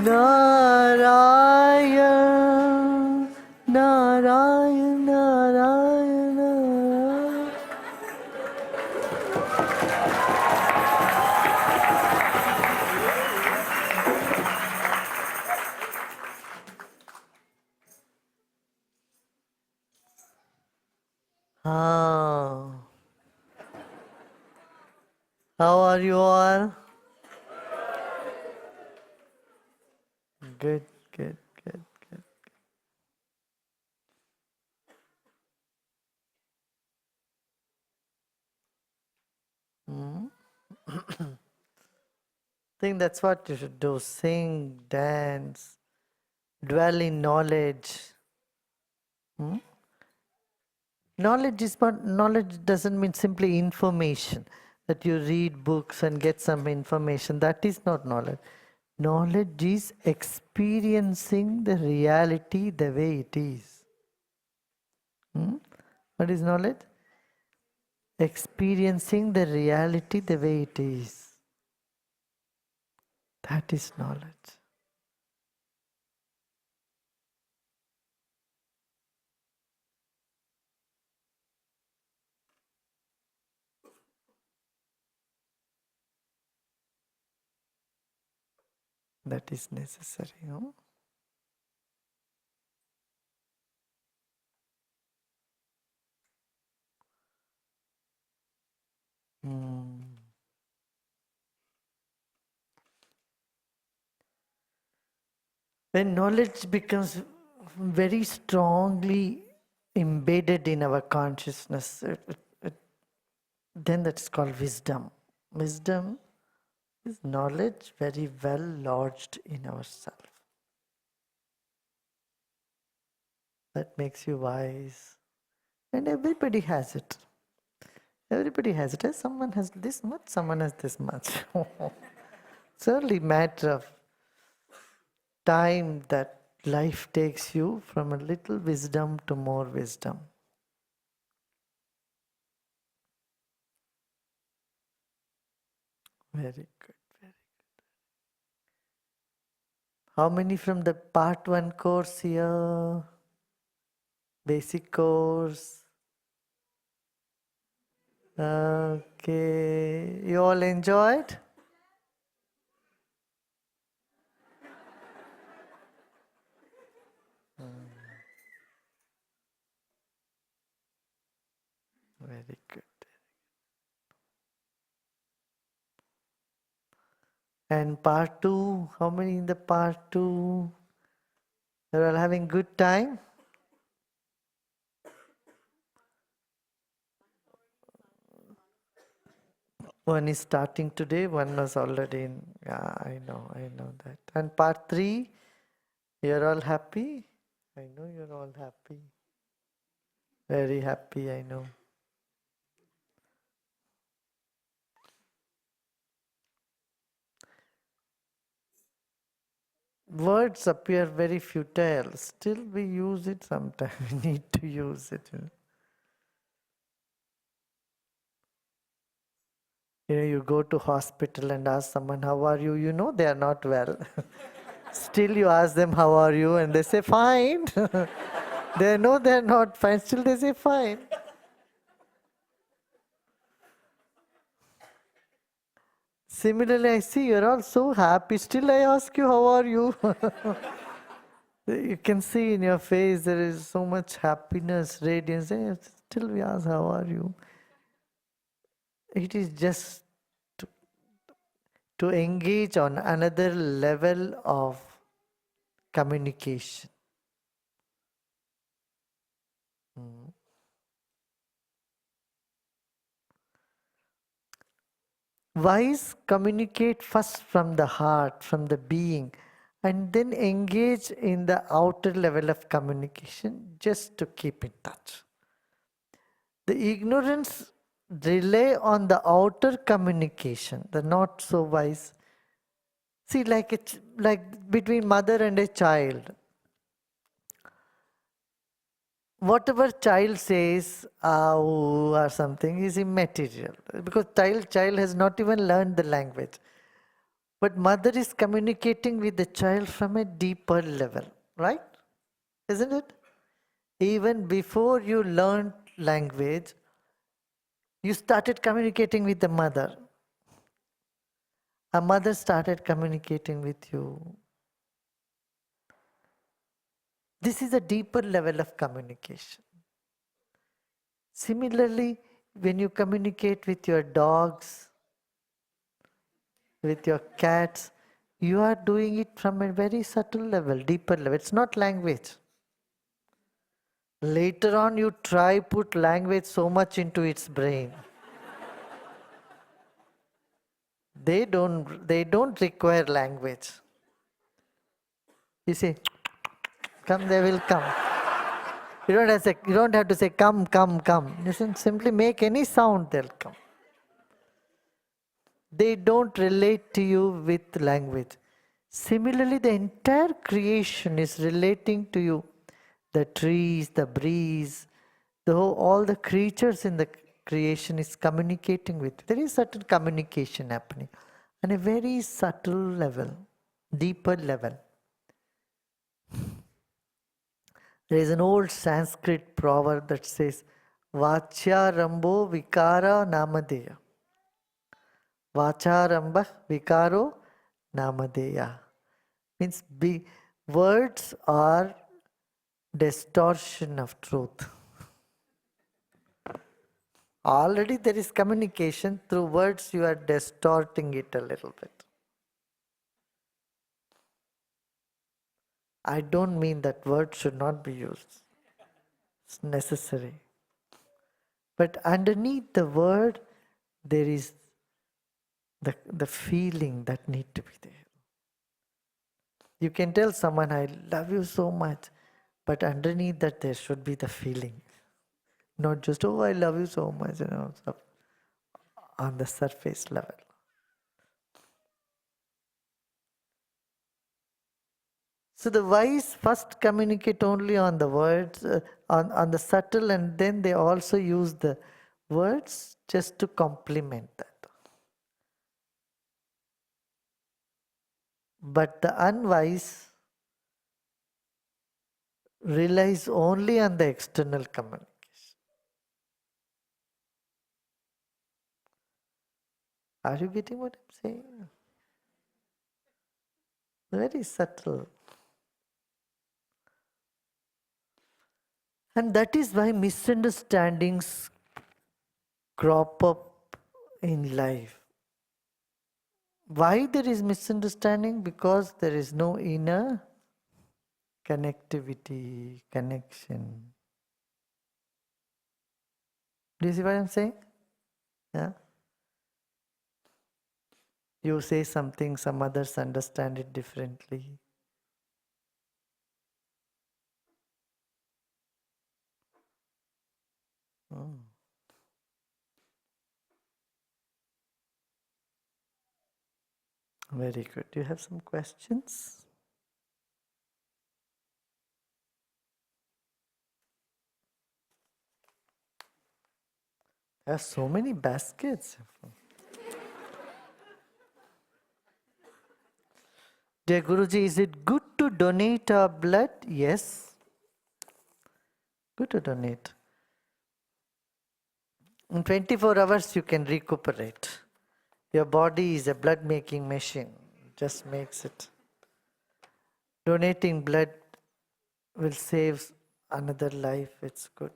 Narayan, Narayan, Narayan, Narayan. Ah. How are you all? Good, good, good, good. I think that's what you should do. Sing, dance, dwell in knowledge. Hmm? Knowledge doesn't mean simply information, that you read books and get some information. That is not knowledge. Knowledge is experiencing the reality the way it is. What is knowledge? Experiencing the reality the way it is. That is knowledge. That is necessary. No? When knowledge becomes very strongly embedded in our consciousness, then that's called wisdom. Wisdom is knowledge very well lodged in ourselves. That makes you wise. And everybody has it. Everybody has it. Someone has this much, someone has this much. It's only a matter of time that life takes you from a little wisdom to more wisdom. Very good, very good. How many from the part 1 course here? Basic course? Okay. You all enjoyed? Very good. And part 2, how many in the part 2? You're all having good time? One is starting today, one was already in. Yeah, I know that. And part 3, you're all happy? I know you're all happy. Very happy, I know. Words appear very futile. Still we use it sometimes. We need to use it. You go to hospital and ask someone, how are you? You know they are not well. Still you ask them, how are you? And they say, fine. They know they're not fine. Still they say, fine. Similarly, I see you're all so happy. Still I ask you, how are you? You can see in your face there is so much happiness, radiance. Still we ask, how are you? It is just to engage on another level of communication. Wise communicate first from the heart, from the being, and then engage in the outer level of communication just to keep in touch. The ignorance rely on the outer communication, the not so wise. See, it's like between mother and a child. Whatever child says or something is immaterial, because child has not even learned the language. But mother is communicating with the child from a deeper level, right? Isn't it? Even before you learned language, you started communicating with the mother. A mother started communicating with you. This is a deeper level of communication. Similarly, when you communicate with your dogs, with your cats, you are doing it from a very subtle level, deeper level. It's not language. Later on, you try put language so much into its brain. They don't require language. You say, come, they will come. You don't have to say, come, come, come. You simply make any sound, they'll come. They don't relate to you with language. Similarly, the entire creation is relating to you. The trees, the breeze, all the creatures in the creation is communicating with you. There is certain communication happening on a very subtle level, deeper level. There is an old Sanskrit proverb that says, Vachyarambo vikara namadeya. Vacharamba vikaro namadeya. Means words are distortion of truth. Already there is communication. Through words you are distorting it a little bit. I don't mean that words should not be used. It's necessary. But underneath the word, there is the feeling that need to be there. You can tell someone, I love you so much, but underneath that there should be the feeling. Not just, oh, I love you so much, on the surface level. So the wise first communicate only on the words, on the subtle, and then they also use the words just to complement that. But the unwise relies only on the external communication. Are you getting what I'm saying? Very subtle. And that is why misunderstandings crop up in life. Why there is misunderstanding? Because there is no inner connectivity, connection. Do you see what I'm saying? Yeah. You say something, some others understand it differently. Very good. Do you have some questions? There are so many baskets. Dear Guruji, is it good to donate our blood? Yes. Good to donate. In 24 hours you can recuperate. Your body is a blood making machine. Just makes it. Donating blood will save another life. It's good.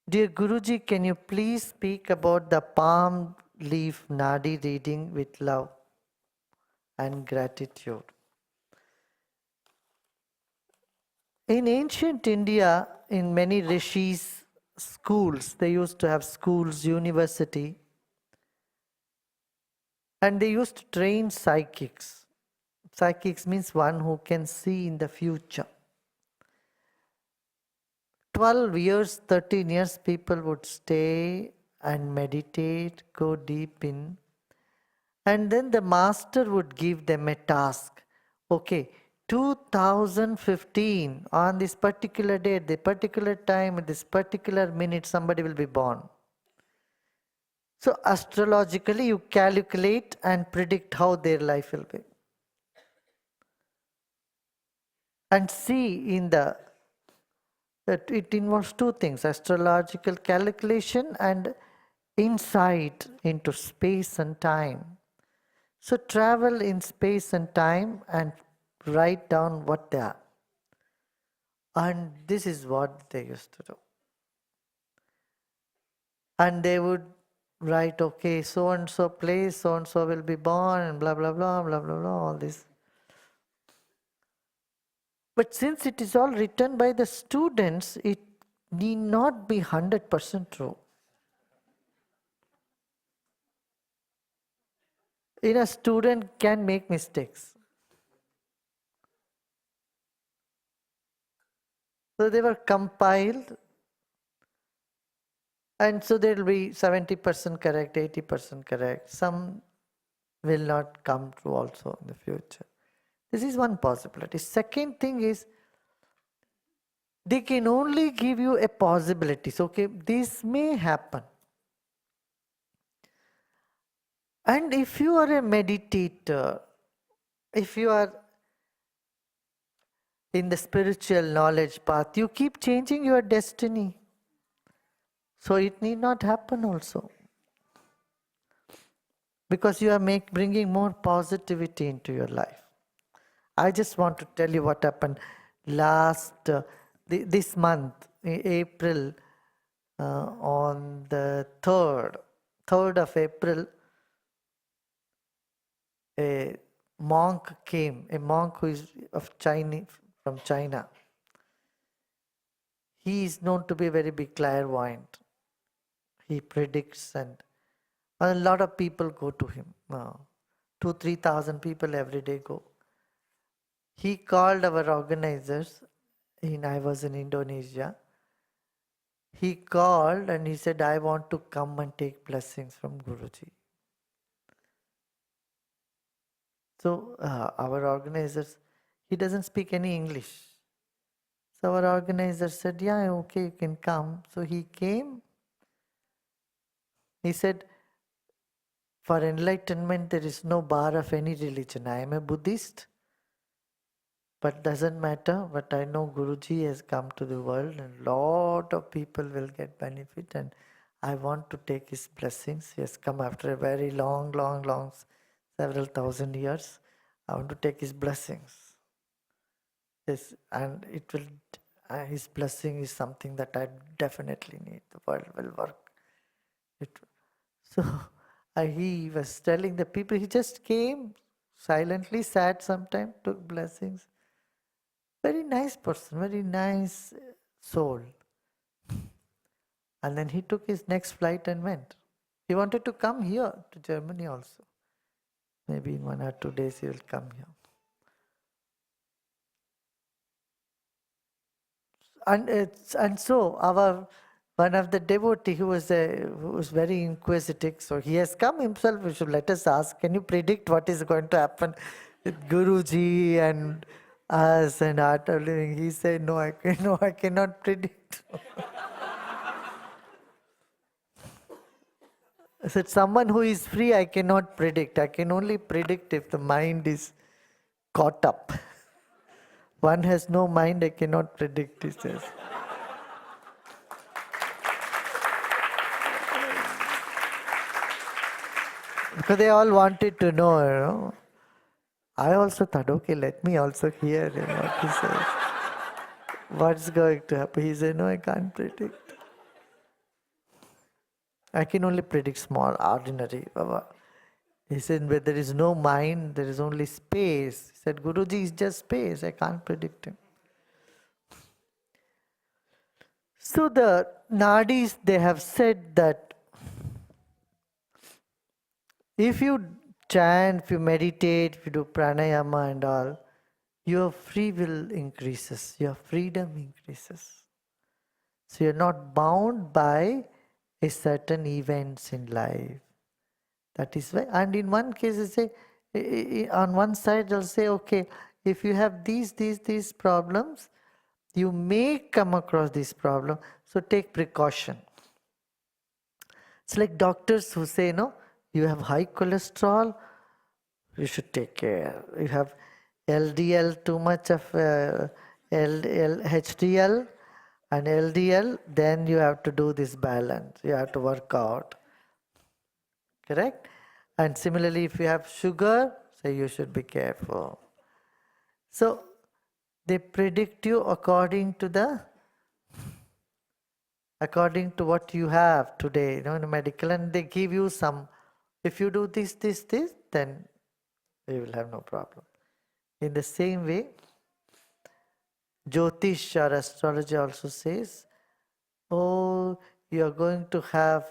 Dear Guruji, can you please speak about the palm leaf nadi reading with love and gratitude? In ancient India, in many rishis' schools, they used to have schools, university, and they used to train psychics. Psychics means one who can see in the future. 12 years, 13 years, people would stay and meditate, go deep in. And then the master would give them a task. Okay, 2015, on this particular day, at the particular time, at this particular minute, somebody will be born. So astrologically you calculate and predict how their life will be. And see in that it involves two things, astrological calculation and insight into space and time. So travel in space and time and write down what they are. And this is what they used to do. And they would write, okay, so and so place, so and so will be born, and blah, blah, blah, blah, blah, blah, all this. But since it is all written by the students, it need not be 100% true. A student can make mistakes. So they were compiled, and so there will be 70% correct, 80% correct. Some will not come true also in the future. This is one possibility. Second thing is, they can only give you a possibility. So, okay, this may happen. And if you are a meditator, if you are in the spiritual knowledge path, you keep changing your destiny. So it need not happen also. Because you are bringing more positivity into your life. I just want to tell you what happened this month, in April, on the 3rd of April, a monk came, a monk who is from China. He is known to be a very big clairvoyant. He predicts, and a lot of people go to him. 2,000-3,000 people every day go. He called our organizers. I was in Indonesia. He called and he said, I want to come and take blessings from Guruji. So our organizers, he doesn't speak any English. So our organizer said, yeah, okay, you can come. So he came. He said, for enlightenment, there is no bar of any religion. I am a Buddhist, but doesn't matter. But I know Guruji has come to the world and lot of people will get benefit, and I want to take his blessings. He has come after a very long, several thousand years. I want to take his blessings. Yes, and it will. His blessing is something that I definitely need. The world will work. So he was telling the people. He just came silently, sat sometime, took blessings. Very nice person, very nice soul. And then he took his next flight and went. He wanted to come here to Germany also. Maybe in 1 or 2 days he will come here. And so one of the devotee who was very inquisitive, so he has come himself. We should let us ask, can you predict what is going to happen with Guruji and us and art of living? He said, no, I cannot predict. I said, someone who is free, I cannot predict. I can only predict if the mind is caught up. One has no mind, I cannot predict, he says. Because they all wanted to know, I also thought, okay, let me also hear what he says. What's going to happen? He said, no, I can't predict. I can only predict small, ordinary. He said, where there is no mind, there is only space. He said, Guruji is just space. I can't predict him. So the Nadis, they have said that if you chant, if you meditate, if you do pranayama and all, your free will increases, your freedom increases. So you're not bound by a certain events in life. That is why, and in one case, they say, on one side, they'll say, okay, if you have these problems, you may come across this problem, so take precaution. It's like doctors who say, no, you have high cholesterol, you should take care. You have LDL, too much of HDL and LDL, then you have to do this balance. You have to work out. Correct? And similarly, if you have sugar, so you should be careful. So they predict you according to what you have today, in the medical, and they give you some. If you do this, then you will have no problem. In the same way, Jyotish or astrology also says, oh, you are going to have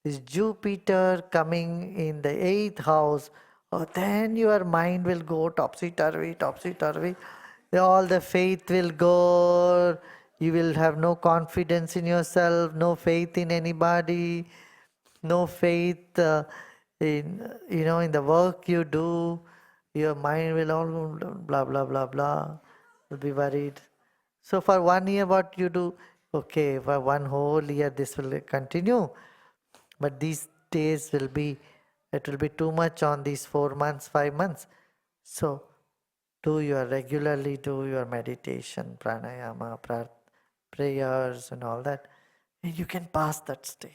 this Jupiter coming in the 8th house. Oh, then your mind will go topsy-turvy, topsy-turvy. All the faith will go. You will have no confidence in yourself, no faith in anybody, no faith in the work you do. Your mind will all blah, blah, blah, blah. Will be worried. So for 1 year, what you do? Okay, for one whole year, this will continue. But these days it will be too much on these 4 months, 5 months. So regularly do your meditation, pranayama, prayers and all that. And you can pass that stage.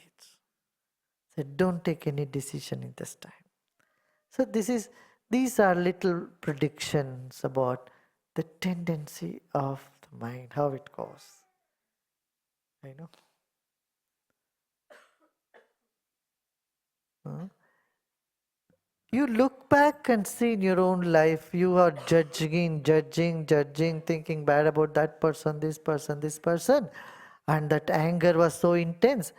So don't take any decision in this time. So these are little predictions about the tendency of the mind, how it goes. I know. You look back and see in your own life, you are judging, thinking bad about that person, this person, and that anger was so intense.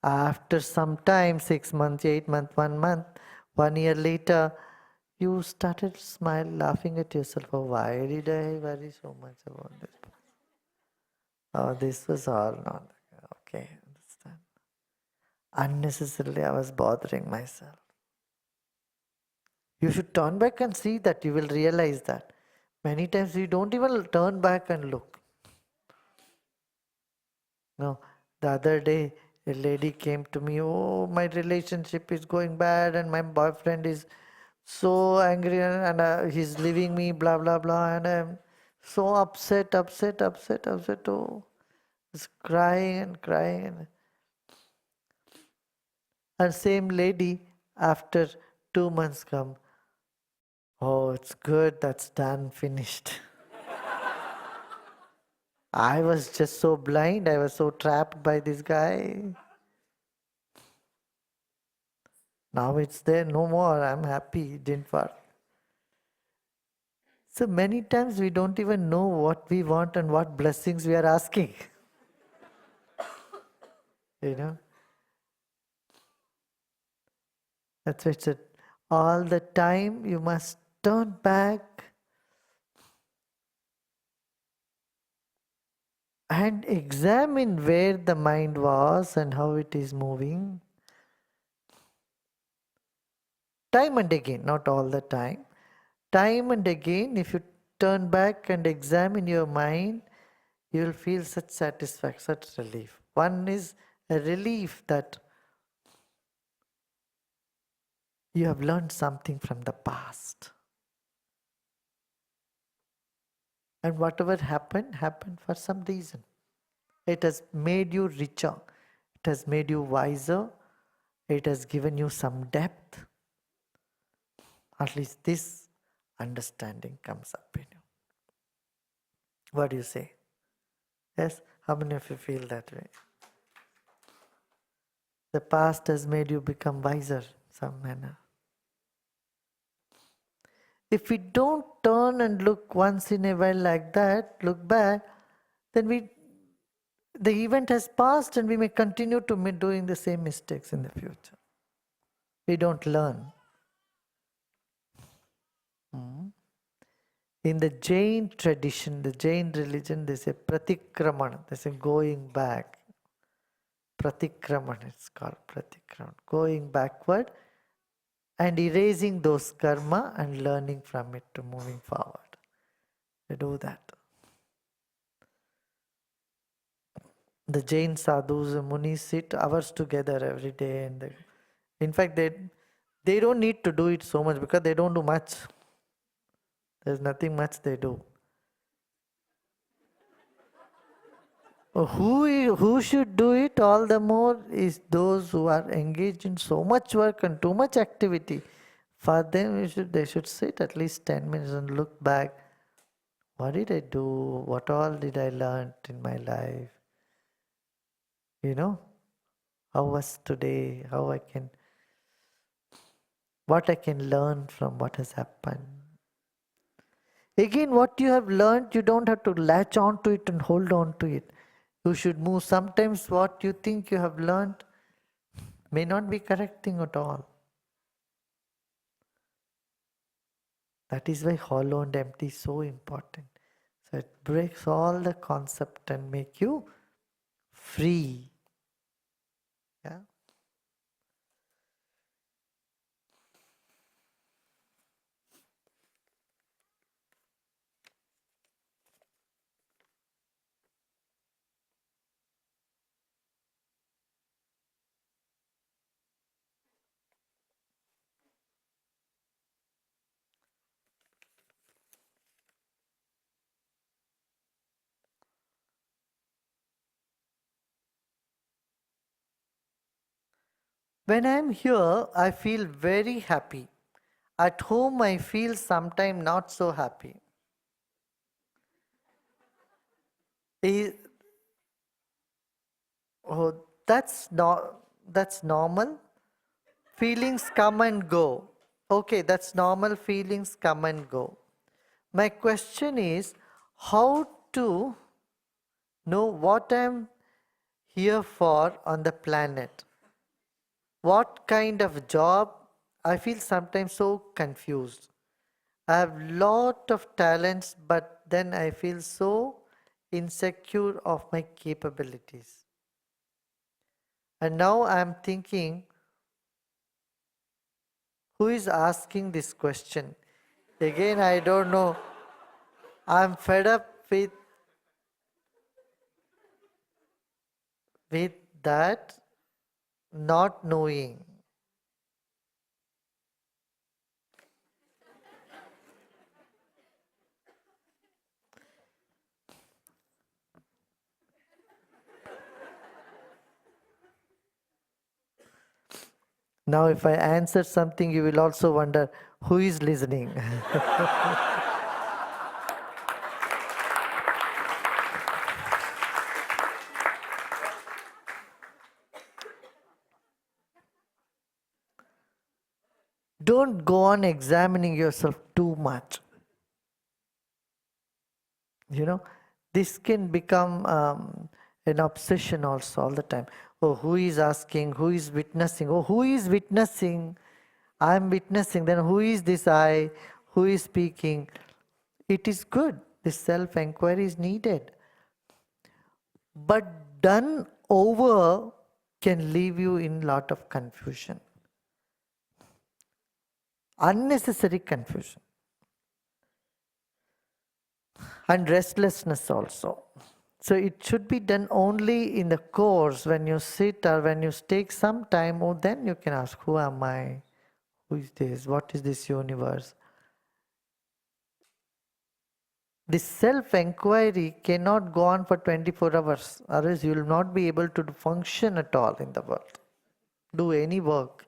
After some time, 6 months, 8 months, 1 month, 1 year later, you started laughing at yourself. Oh, why did I worry so much about this? Oh, this was all not okay. Understand? Unnecessarily, I was bothering myself. You should turn back and see that. You will realize that. Many times we don't even turn back and look. No, the other day a lady came to me, oh, my relationship is going bad and my boyfriend is so angry and he's leaving me, blah, blah, blah. And I'm so upset. Oh, just crying and crying. And same lady, after 2 months come, oh, it's good, that's done, finished. I was just so blind, I was so trapped by this guy. Now it's there, no more, I'm happy, it didn't work. So many times we don't even know what we want and what blessings we are asking. That's why it said, all the time you must turn back and examine where the mind was and how it is moving. Time and again, not all the time. Time and again, if you turn back and examine your mind, you will feel such satisfaction, such relief. One is a relief that you have learned something from the past. And whatever happened for some reason. It has made you richer. It has made you wiser. It has given you some depth. At least this understanding comes up in you. What do you say? Yes? How many of you feel that way? The past has made you become wiser in some manner. If we don't turn and look once in a while like that, look back, then the event has passed and we may continue to be doing the same mistakes in the future. We don't learn. In the Jain tradition, the Jain religion, they say pratikraman, they say going back. Pratikraman, it's called pratikraman, going backward and erasing those karma and learning from it to moving forward. They do that. The Jain sadhus and munis sit hours together every day, and in fact they don't need to do it so much because they don't do much. There's nothing much they do. Who should do it all the more is those who are engaged in so much work and too much activity. For them, they should sit at least 10 minutes and look back. What did I do? What all did I learn in my life? You know, how was today? What I can learn from what has happened. Again, what you have learned, you don't have to latch on to it and hold on to it. You should move. Sometimes what you think you have learned may not be correct thing at all. That is why hollow and empty is so important. So it breaks all the concept and make you free. Yeah. When I am here, I feel very happy. At home, I feel sometimes not so happy. Is- Oh, that's normal. Feelings come and go. Okay, that's normal. Feelings come and go. My question is how to know what I'm here for on the planet. What kind of job? I feel sometimes so confused. I have lot of talents, but then I feel so insecure of my capabilities. And now I'm thinking, who is asking this question? Again, I don't know. I'm fed up with that not knowing. Now, if I answer something, you will also wonder who is listening. Don't go on examining yourself too much. You know, this can become an obsession also all the time. Oh, who is asking? Who is witnessing? Oh, who is witnessing? I am witnessing. Then who is this I? Who is speaking? It is good. This self-enquiry is needed. But done over can leave you in lot of confusion. Unnecessary confusion. And restlessness also. So it should be done only in the course when you sit or when you take some time, or then you can ask, who am I? Who is this? What is this universe? This self-enquiry cannot go on for 24 hours, otherwise you will not be able to function at all in the world, do any work.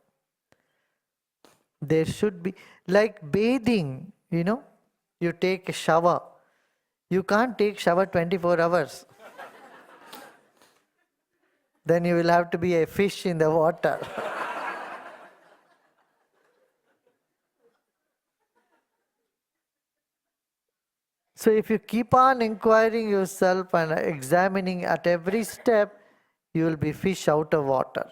There should be, like bathing, you take a shower. You can't take shower 24 hours. Then you will have to be a fish in the water. So if you keep on inquiring yourself and examining at every step, you will be fish out of water.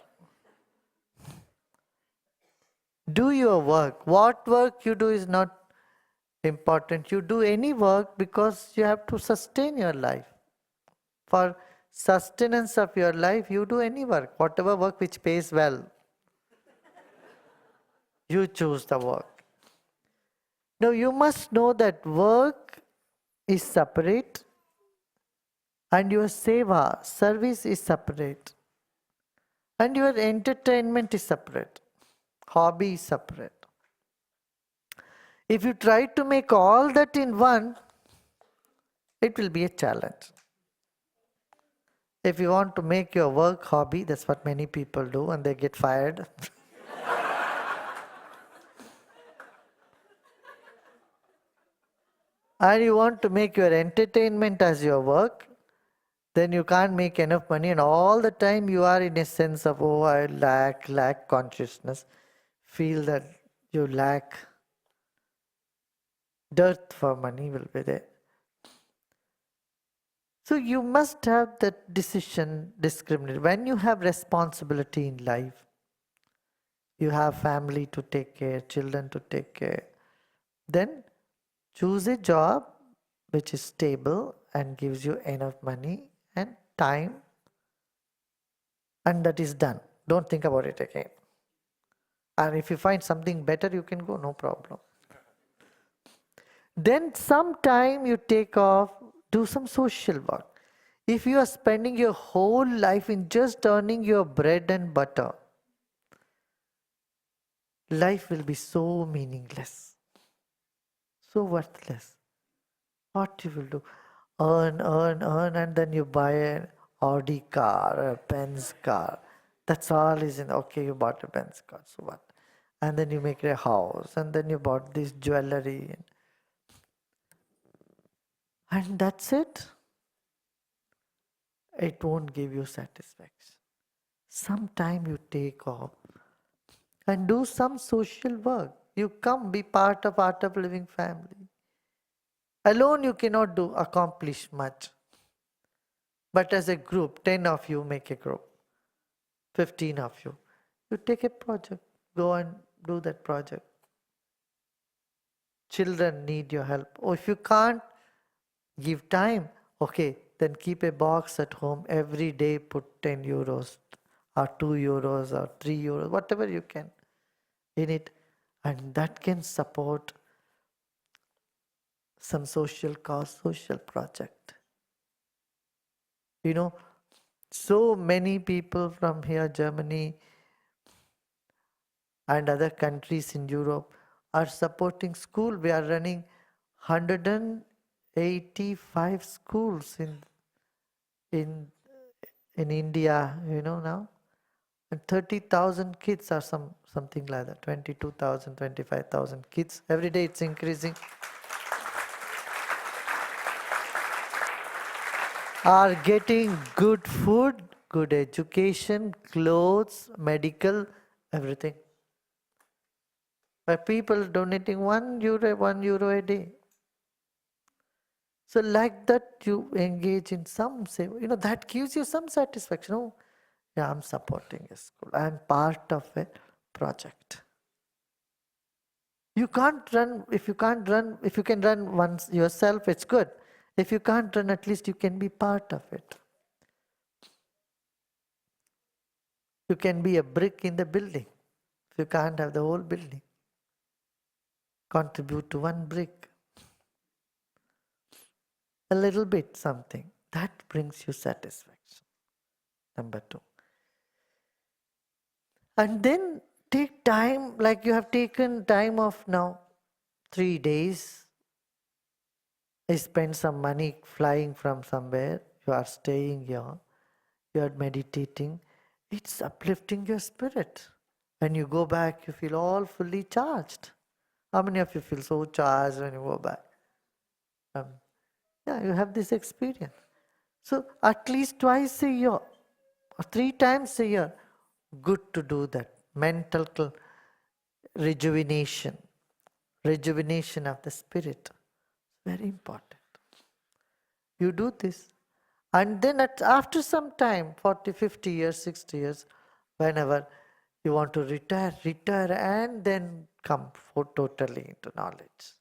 Do your work. What work you do is not important. You do any work because you have to sustain your life. For sustenance of your life, you do any work, whatever work which pays well. You choose the work. Now you must know that work is separate And your seva, service is separate. And your entertainment is separate. Hobby is separate. If you try to make all that in one, it will be a challenge. If you want to make your work hobby, that's what many people do and they get fired. And you want to make your entertainment as your work, then you can't make enough money, and all the time you are in a sense of, oh, I lack consciousness, feel that you lack, dearth for money will be there. So you must have that decision discriminate. When you have responsibility in life, you have family to take care, children to take care, then choose a job which is stable and gives you enough money and time, and that is done. Don't think about it again. And if you find something better, you can go, no problem. Then sometime you take off, do some social work. If you are spending your whole life in just earning your bread and butter, life will be so meaningless, so worthless. What you will do? Earn, and then you buy an Audi car, a Benz car. That's all is in, okay, you bought a Benz car, so what? And then you make a house, and then you bought this jewelry. And that's it. It won't give you satisfaction. Sometime you take off and do some social work. You come be part of Art of Living family. Alone you cannot accomplish much. But as a group, 10 of you make a group, 15 of you. You take a project, go and do that project. Children need your help. Or if you can't give time, okay, then keep a box at home. Every day put 10 euros or 2 euros or 3 euros, whatever you can in it. And that can support some social cause, social project. You know, so many people from here, Germany and other countries in Europe are supporting school. We are running 185 schools in India, now. And 30,000 kids or something like that, 22,000, 25,000 kids. Every day it's increasing. Are getting good food, good education, clothes, medical, everything. By people donating €1 a day. So like that you engage in some say, that gives you some satisfaction. Oh, yeah, I'm supporting a school. I'm part of a project. You can't run, if you can run once yourself, it's good. If you can't run, at least you can be part of it. You can be a brick in the building. If you can't have the whole building, contribute to one brick. A little bit something. That brings you satisfaction. Number 2. And then take time, like you have taken time off now, 3 days. I spend some money flying from somewhere. You are staying here. You are meditating. It's uplifting your spirit. When you go back, you feel all fully charged. How many of you feel so charged when you go back? Yeah, you have this experience. So at least twice a year or 3 times a year, good to do that. Mental rejuvenation of the spirit. Very important. You do this. And then after some time, 40, 50 years, 60 years, whenever you want to retire and then come totally into knowledge.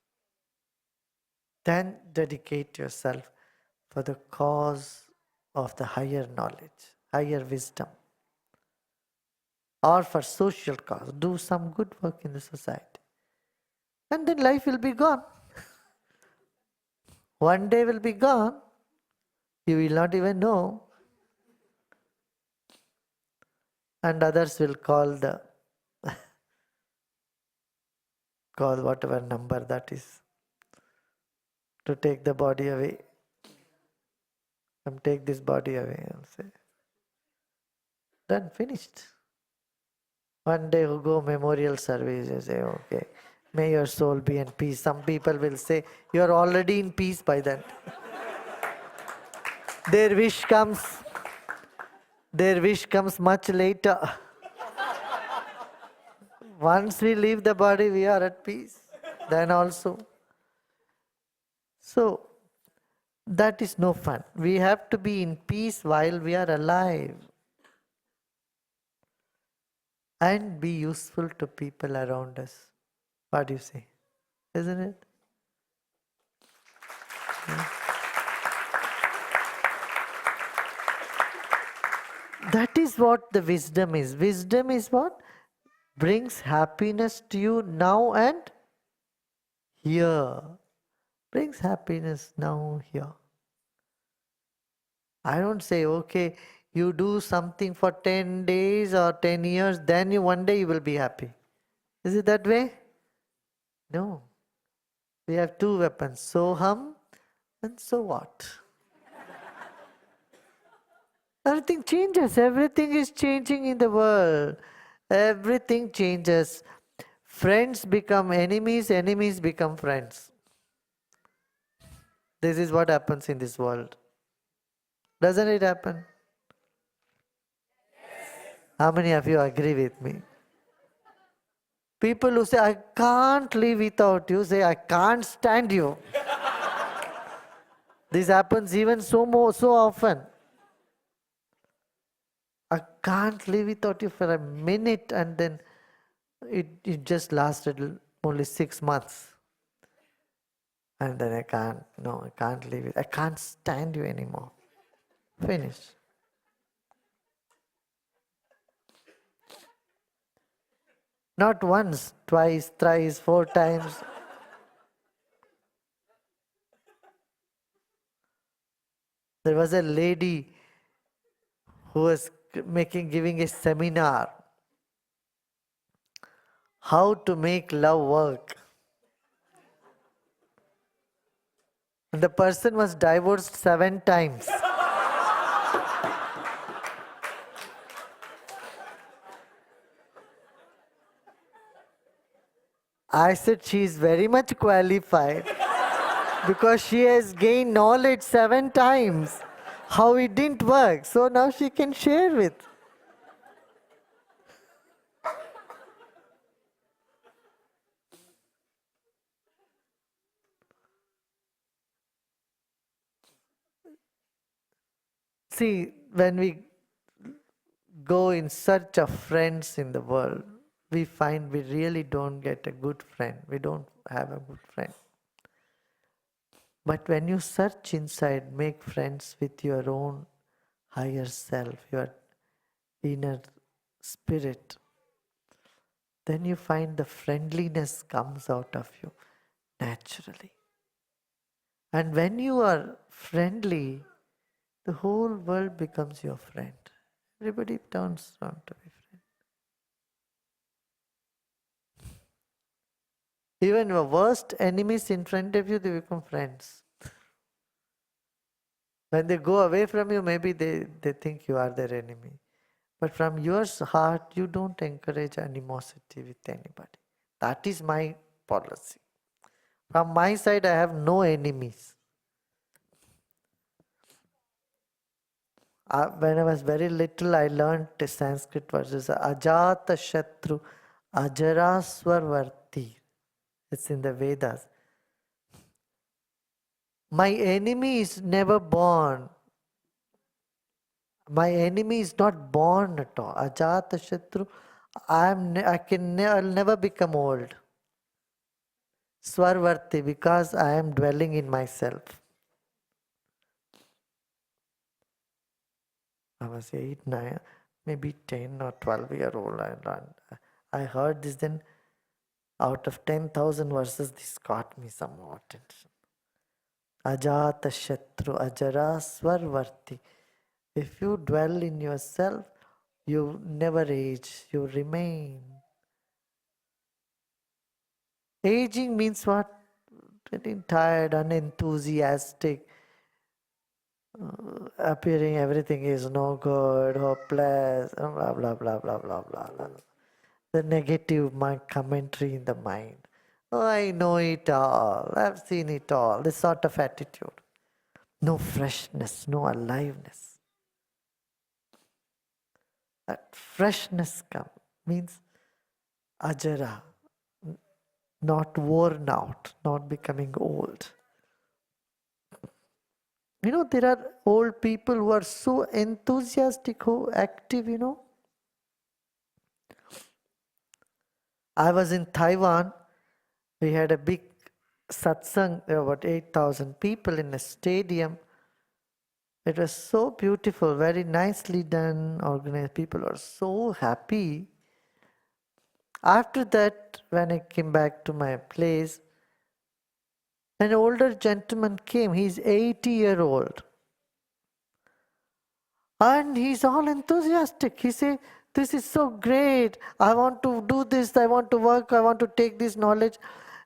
Then dedicate yourself for the cause of the higher knowledge, higher wisdom. Or for social cause, do some good work in the society. And then life will be gone. One day will be gone. You will not even know. And others will call whatever number that is to take the body away. Come take this body away. I'll say, done, finished. One day you go memorial service, you say, okay, may your soul be in peace. Some people will say, you are already in peace by then. Their wish comes much later. Once we leave the body, we are at peace. Then also. So, that is no fun. We have to be in peace while we are alive. And be useful to people around us. What do you say? Isn't it? Yeah. That is what the wisdom is. Wisdom is what? Brings happiness to you now and here. Brings happiness now, here. I don't say, okay, you do something for 10 days or 10 years, then one day you will be happy. Is it that way? No. We have two weapons, soham and so what. Everything changes. Everything is changing in the world. Everything changes. Friends become enemies, enemies become friends. This is what happens in this world. Doesn't it happen? How many of you agree with me? People who say, I can't live without you, say, I can't stand you. This happens even so often. I can't live without you for a minute, and then it just lasted only 6 months. And then I can't live it. I can't stand you anymore. Finish. Not once, twice, thrice, 4 times. There was a lady who was giving a seminar, how to make love work. And the person was divorced 7 times. I said she is very much qualified because she has gained knowledge 7 times how it didn't work. So now she can share with. See, when we go in search of friends in the world, we find we really don't get a good friend. We don't have a good friend. But when you search inside, make friends with your own higher self, your inner spirit, then you find the friendliness comes out of you naturally. And when you are friendly, the whole world becomes your friend. Everybody turns around to be friend. Even your worst enemies in front of you, they become friends. When they go away from you, maybe they think you are their enemy. But from your heart, you don't encourage animosity with anybody. That is my policy. From my side, I have no enemies. When I was very little, I learned the Sanskrit verses. Ajata Shatru Ajaraswarvarti. It's in the Vedas. My enemy is never born. My enemy is not born at all. Ajata Shatru. I'll never become old. Swarvarti, because I am dwelling in myself. I was 8, 9, maybe 10 or 12-year-old. I heard this, then out of 10,000 verses, this got me some more attention. Ajata Shatru Ajara Swarvarti. If you dwell in yourself, you never age, you remain. Aging means what? Getting tired, unenthusiastic, appearing everything is no good, hopeless, blah blah blah blah blah blah blah. The negative commentary in the mind. Oh, I know it all. I've seen it all. This sort of attitude. No freshness, no aliveness. That freshness means ajara, not worn out, not becoming old. There are old people who are so enthusiastic, who active, I was in Taiwan. We had a big satsang, there were about 8,000 people in a stadium. It was so beautiful, very nicely done, organized. People were so happy. After that, when I came back to my place, an older gentleman came. He's 80-year-old. And he's all enthusiastic. He said, this is so great. I want to do this. I want to work. I want to take this knowledge.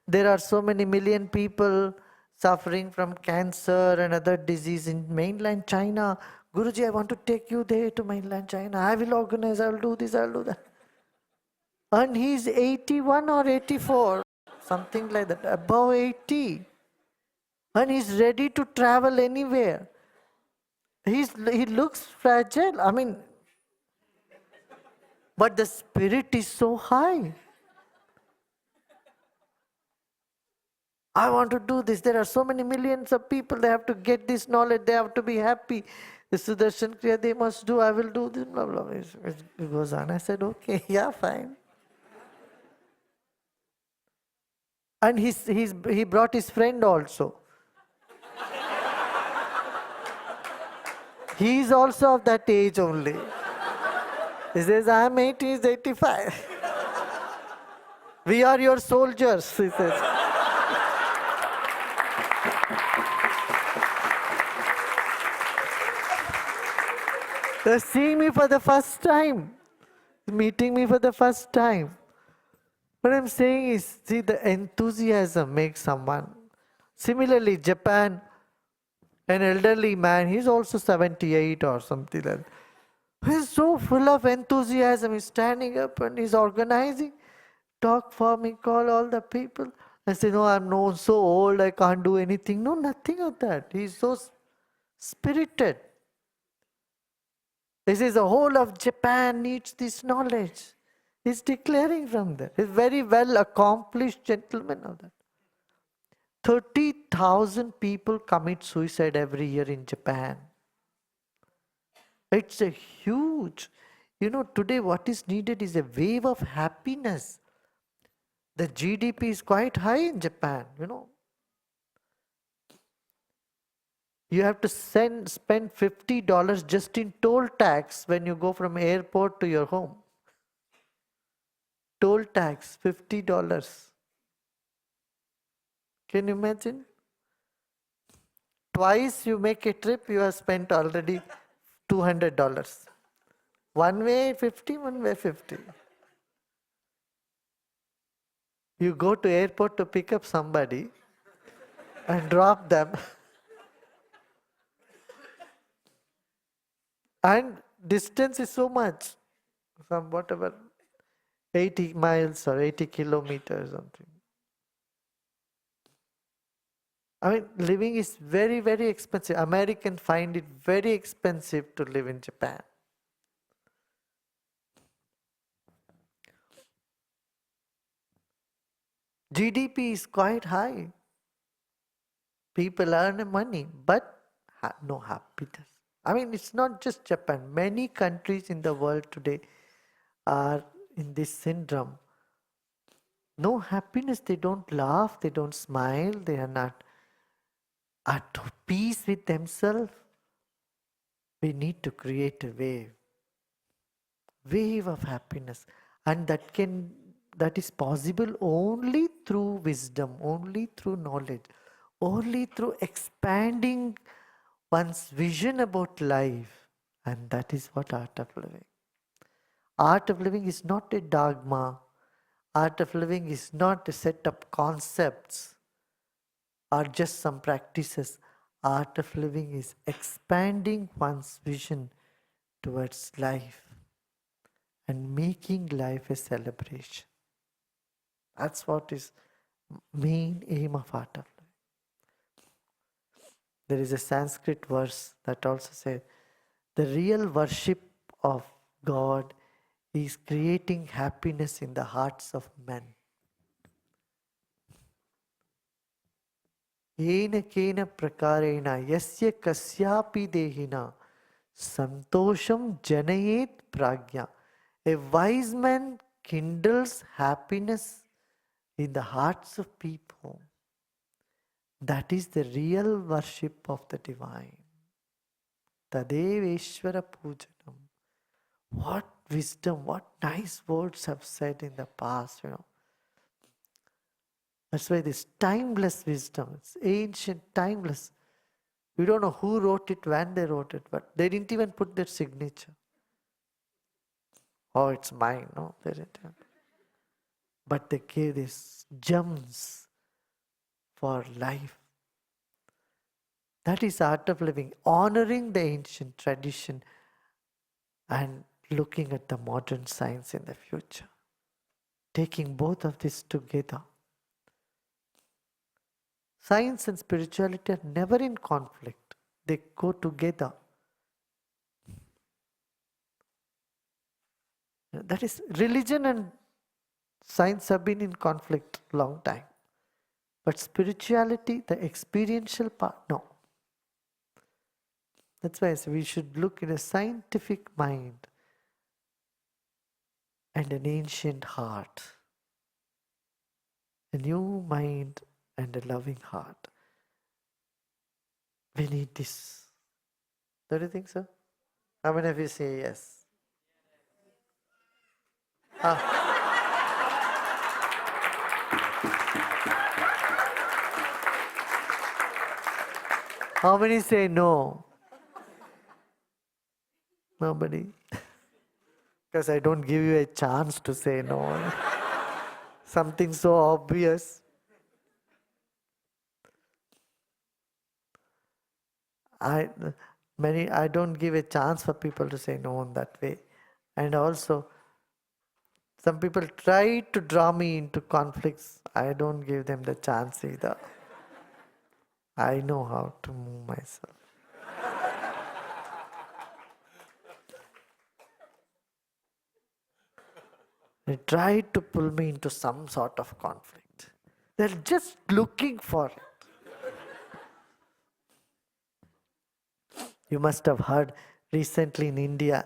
There are so many million people suffering from cancer and other disease in mainland China. Guruji, I want to take you there to mainland China. I will organize. I will do this. I will do that. And he's 81 or 84, something like that, above 80. And he's ready to travel anywhere. He looks fragile. But the spirit is so high. I want to do this. There are so many millions of people. They have to get this knowledge. They have to be happy. The Sudarshan Kriya they must do. I will do this. Blah, blah, blah. It goes on. I said, okay, yeah, fine. And he brought his friend also. He is also of that age only. He says, I am 80, he is 85. We are your soldiers, he says. They're seeing me for the first time, meeting me for the first time. What I'm saying is, see, the enthusiasm makes someone. Similarly, Japan, an elderly man, he's also 78 or something like that. He's so full of enthusiasm. He's standing up and he's organizing. Talk for me, call all the people. I say, no, I'm so old, I can't do anything. No, nothing of that. He's so spirited. He says the whole of Japan needs this knowledge. He's declaring from there. He's very well accomplished gentleman of that. 30,000 people commit suicide every year in Japan. It's a huge, today what is needed is a wave of happiness. The GDP is quite high in Japan, You have to spend $50 just in toll tax when you go from airport to your home. Toll tax, $50. Can you imagine? Twice you make a trip, you have spent already $200. One way 50, one way 50. You go to airport to pick up somebody and drop them. And distance is so much, from whatever, 80 miles or 80 kilometers something. Living is very, very expensive. Americans find it very expensive to live in Japan. GDP is quite high. People earn money, but no happiness. It's not just Japan. Many countries in the world today are in this syndrome. No happiness. They don't laugh. They don't smile. They are not at peace with themselves. We need to create a wave of happiness, and that is possible only through wisdom, only through knowledge, only through expanding one's vision about life. And that is what art of living. Art of living is not a dogma. Art of living is not a set of concepts or just some practices. Art of living is expanding one's vision towards life and making life a celebration. That's what is main aim of art of living. There is a Sanskrit verse that also says, the real worship of God is creating happiness in the hearts of men. Yena kena prakarena yasya kasyapi dehina santosham janayet pragya. A wise man kindles happiness in the hearts of people. That is the real worship of the divine. Tadeveshwara pujanam. What wisdom, what nice words have said in the past, That's why this timeless wisdom, it's ancient, timeless. We don't know who wrote it, when they wrote it, but they didn't even put their signature. Oh, it's mine. No, they didn't. But they gave these gems for life. That is art of living, honoring the ancient tradition and looking at the modern science in the future. Taking both of this together. Science and spirituality are never in conflict. They go together. That is, religion and science have been in conflict a long time. But spirituality, the experiential part, no. That's why I say we should look in a scientific mind and an ancient heart. A new mind and a loving heart. We need this. Don't you think so? How many of you say yes? How many say no? Nobody. Because I don't give you a chance to say no. Something so obvious. I don't give a chance for people to say no in that way. And also, some people try to draw me into conflicts. I don't give them the chance either. I know how to move myself. They try to pull me into some sort of conflict. They're just looking for it. You must have heard recently in India,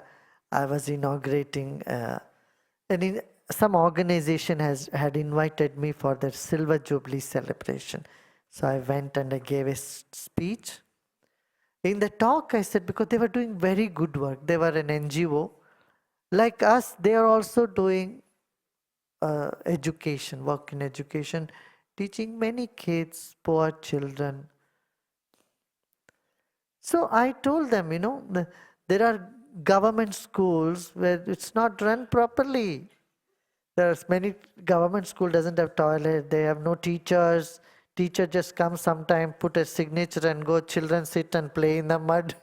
I was inaugurating, and some organization had invited me for their Silver Jubilee celebration. So I went and I gave a speech. In the talk, I said, because they were doing very good work. They were an NGO. Like us, they are also doing education, work in education, teaching many kids, poor children. So I told them, there are government schools where it's not run properly. There's many government school doesn't have toilet, they have no teachers. Teacher just comes sometime, put a signature and go, children sit and play in the mud.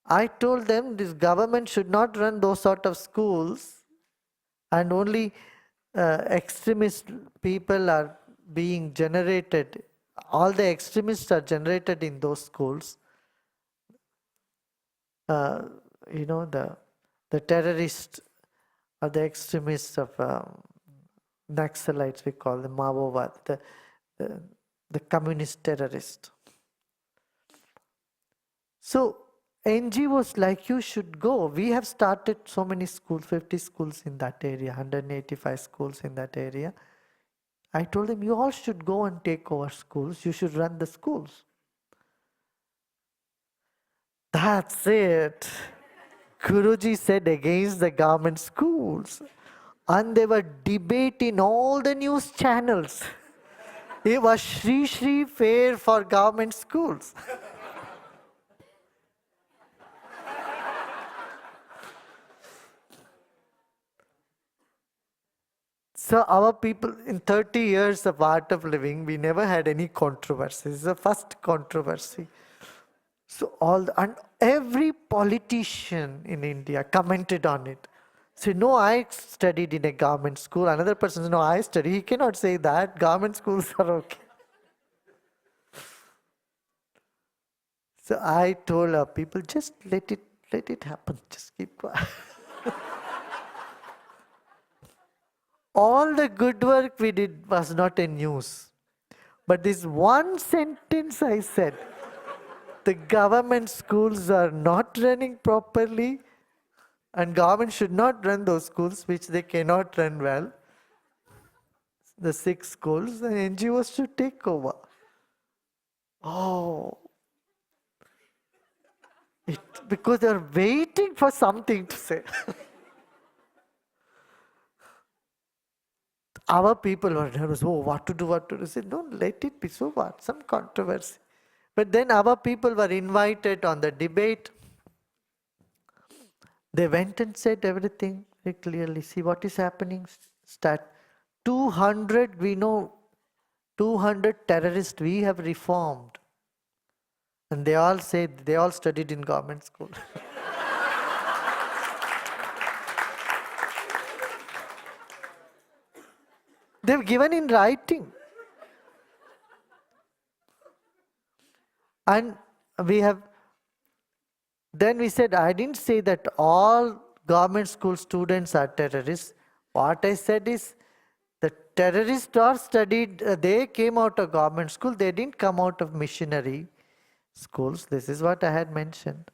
I told them this government should not run those sort of schools, and only extremist people are being generated. All the extremists are generated in those schools. The terrorists or the extremists of Naxalites, we call them Maovad, the communist terrorist. So NGOs like you should go. We have started so many schools, 50 schools in that area, 185 schools in that area. I told them, you all should go and take over schools. You should run the schools. That's it. Guruji said against the government schools. And they were debating all the news channels. It was Shri Shri fair for government schools. So our people, in 30 years of art of living, we never had any controversy. It's the first controversy. So and every politician in India commented on it. So no, I studied in a government school. Another person says, no, I studied. He cannot say that. Government schools are okay. So I told our people, just let it happen. Just keep quiet. All the good work we did was not in news. But this one sentence I said, the government schools are not running properly, and government should not run those schools which they cannot run well. The 6 schools, the NGOs should take over. Oh, because they're waiting for something to say. Our people were nervous. Oh, what to do, what to do. I said, no, let it be. So what? Some controversy. But then our people were invited on the debate. They went and said everything very clearly. See what is happening. Start 200, we know, 200 terrorists we have reformed. And they all said, they all studied in government school. They've given in writing. And then we said, I didn't say that all government school students are terrorists. What I said is, the terrorists are studied, they came out of government school, they didn't come out of missionary schools. This is what I had mentioned.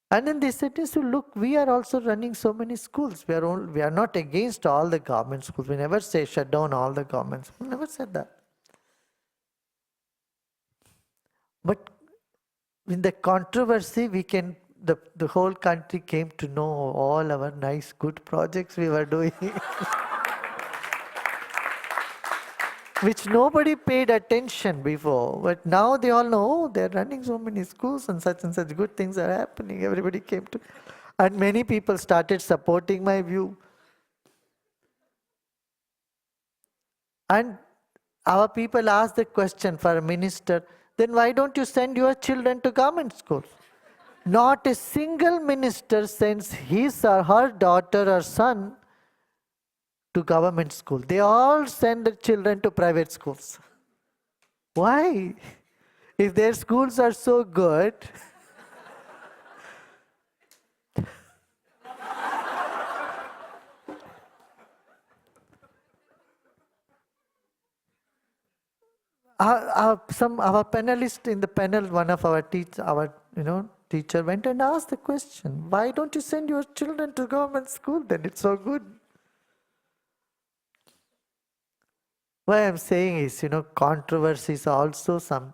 And then they said, so look, we are also running so many schools. We are not against all the government schools. We never say shut down all the government schools. We never said that. But in the controversy, the whole country came to know all our nice, good projects we were doing. Which nobody paid attention before. But now they all know, oh, they're running so many schools and such good things are happening. Everybody came to, and many people started supporting my view. And our people asked the question for a minister, then why don't you send your children to government schools? Not a single minister sends his or her daughter or son to government school. They all send their children to private schools. Why? If their schools are so good, our panelist in the panel, one of our teacher went and asked the question, why don't you send your children to government school then? It's so good. What I'm saying is, controversies also sometimes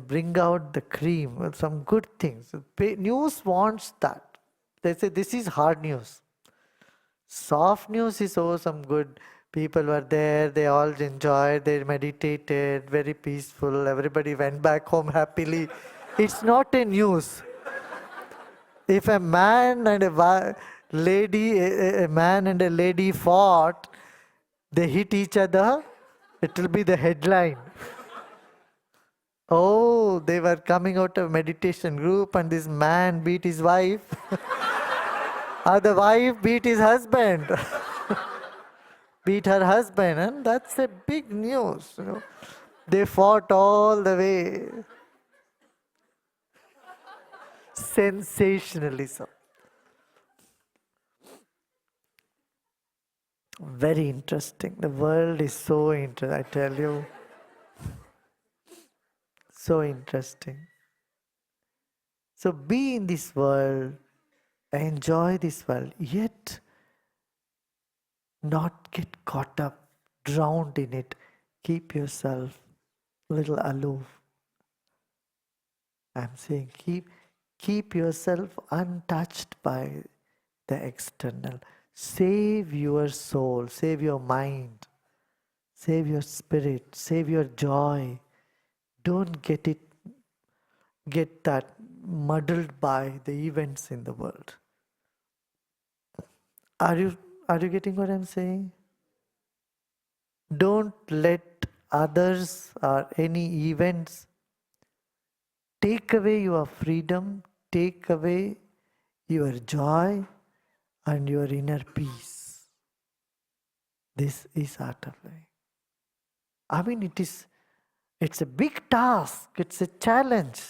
bring out the cream, some good things. News wants that. They say this is hard news. Soft news is some good. People were there, they all enjoyed, they meditated, very peaceful. Everybody went back home happily. It's not a news. If a man and a lady fought, they hit each other, it will be the headline. Oh, they were coming out of meditation group and this man beat his wife. Or the wife beat his husband. Beat her husband, and that's a big news. They fought all the way. Sensationalism. Very interesting. The world is so interesting, I tell you. So interesting. So be in this world, enjoy this world, yet not get caught up, drowned in it. Keep yourself a little aloof. I'm saying keep yourself untouched by the external. Save your soul, save your mind. Save your spirit, save your joy. Don't get that muddled by the events in the world. Are you getting what I'm saying? Don't let others or any events take away your freedom, take away your joy and your inner peace. This is art of living. I mean, it's a big task. It's a challenge.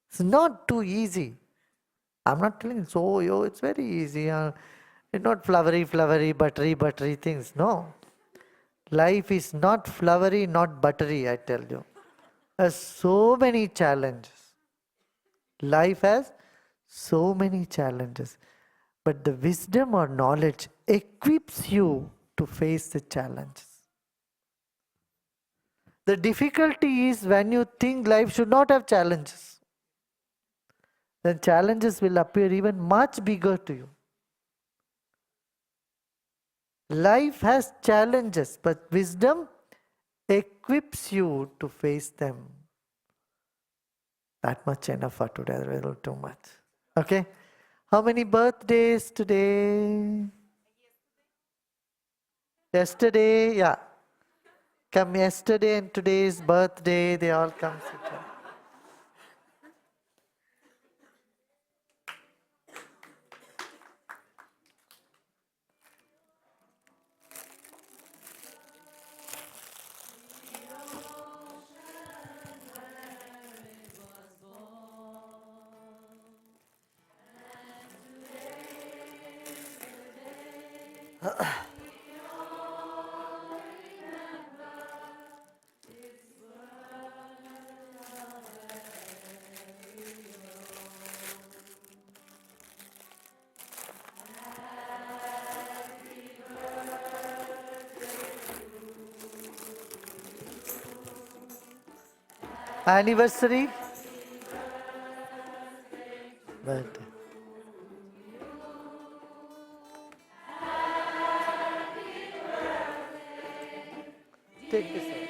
It's not too easy. I'm not telling you, it's very easy. It's not flowery, buttery things. No. Life is not flowery, not buttery, I tell you. There's so many challenges. Life has so many challenges. But the wisdom or knowledge equips you to face the challenges. The difficulty is when you think life should not have challenges. Then challenges will appear even much bigger to you. Life has challenges, but wisdom equips you to face them. That much enough for today, a little too much. Okay? How many birthdays today? Yesterday, yeah. Come yesterday and today's birthday, they all come. Anniversary? Birthday. Take this one.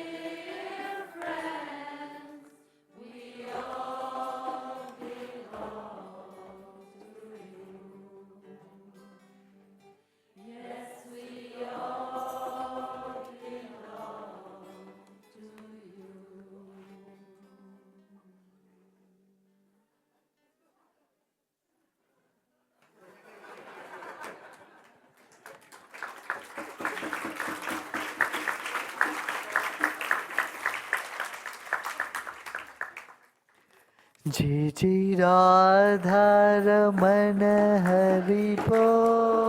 जी जी राधा रमन हरि बोल।